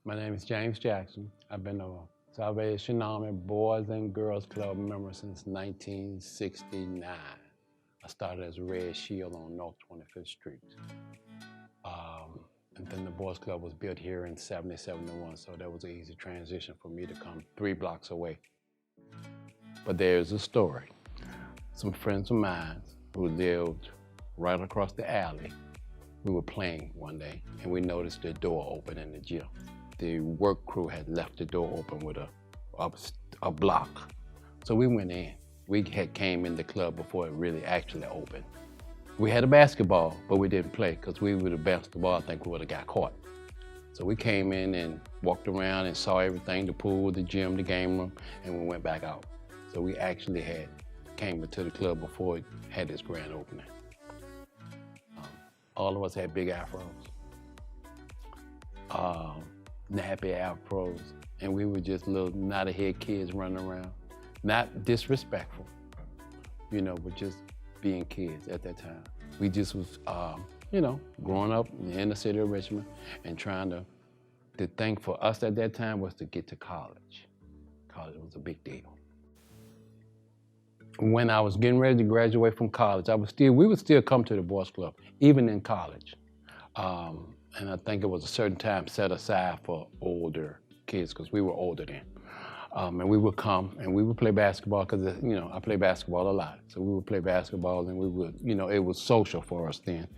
My name is James Jackson. I've been a Salvation Army Boys and Girls Club member since 1969. I started as a Red Shield on North 25th Street. And then the Boys Club was built here in 70, 71, so that was an easy transition for me to come 3 blocks away. But there's a story. Some friends of mine who lived right across the alley, we were playing one day and we noticed the door open in the gym. The work crew had left the door open with a block. So we went in. We had came in the club before it really actually opened. We had a basketball, but we didn't play because we would have bounced the ball. I think we would have got caught. So we came in and walked around and saw everything, the pool, the gym, the game room, and we went back out. So we actually came into the club before it had its grand opening. All of us had big afros. Nappy afros, and we were just little not-ahead kids running around. Not disrespectful, but just being kids at that time. We just was, growing up in the city of Richmond and trying the thing for us at that time was to get to college. College was a big deal. When I was getting ready to graduate from college, we would still come to the Boys Club, even in college. And I think it was a certain time set aside for older kids because we were older then. And we would come and we would play basketball because, I play basketball a lot. So we would play basketball and we would, it was social for us then.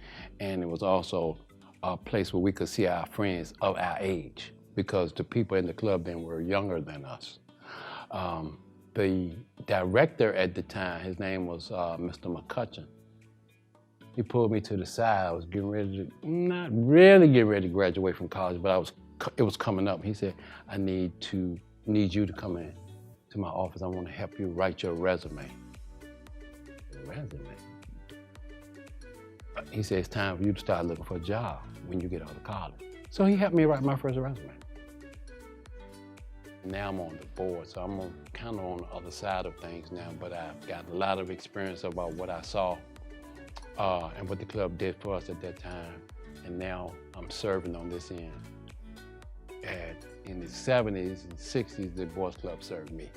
And it was also a place where we could see our friends of our age because the people in the club then were younger than us. The director at the time, his name was Mr. McCutcheon. He pulled me to the side. I was not really getting ready to graduate from college, but it was coming up. He said, I need you to come in to my office. I want to help you write your resume. Resume? He said, it's time for you to start looking for a job when you get out of college. So he helped me write my first resume. Now I'm on the board, so I'm kind of on the other side of things now, but I've got a lot of experience about what I saw and what the club did for us at that time. And now I'm serving on this end. In the 70s and 60s, the Boys Club served me.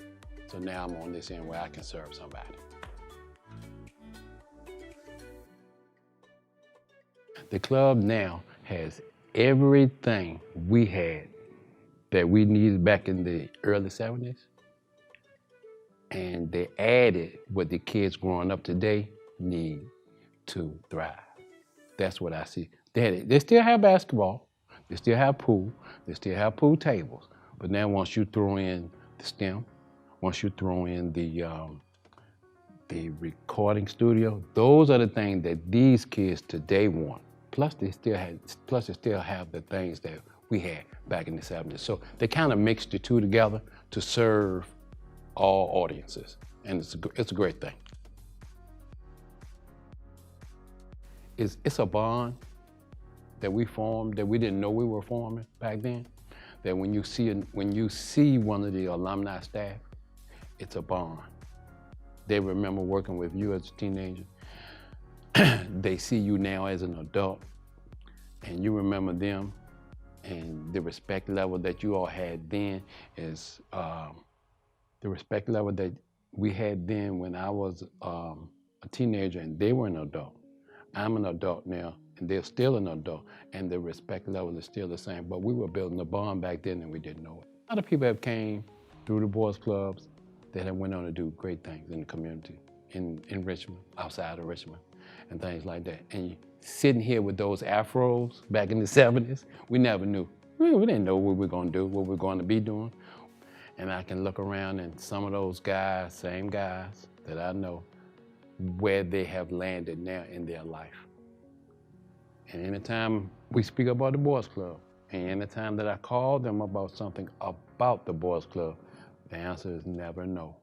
So now I'm on this end where I can serve somebody. The club now has everything we had that we needed back in the early 70s. And they added what the kids growing up today need to thrive. That's what I see. They still have basketball, they still have pool, they still have pool tables. But now once you throw in the STEM, once you throw in the recording studio, those are the things that these kids today want. Plus they still have the things that we had back in the 70s. So they kind of mixed the two together to serve all audiences. And it's a great thing. It's a bond that we formed that we didn't know we were forming back then. That when you see one of the alumni staff, it's a bond. They remember working with you as a teenager. They see you now as an adult, and you remember them, and the respect level that you all had then is the respect level that we had then when I was a teenager and they were an adult. I'm an adult now, and they're still an adult, and the respect level is still the same. But we were building a bond back then, and we didn't know it. A lot of people have came through the boys' clubs that have went on to do great things in the community, in Richmond, outside of Richmond, and things like that. And sitting here with those afros back in the 70s, we never knew. We didn't know what we were going to do, what we were going to be doing. And I can look around, and some of those guys, same guys that I know, where they have landed now in their life. And anytime we speak about the Boys Club, and anytime that I call them about something about the Boys Club, the answer is never no.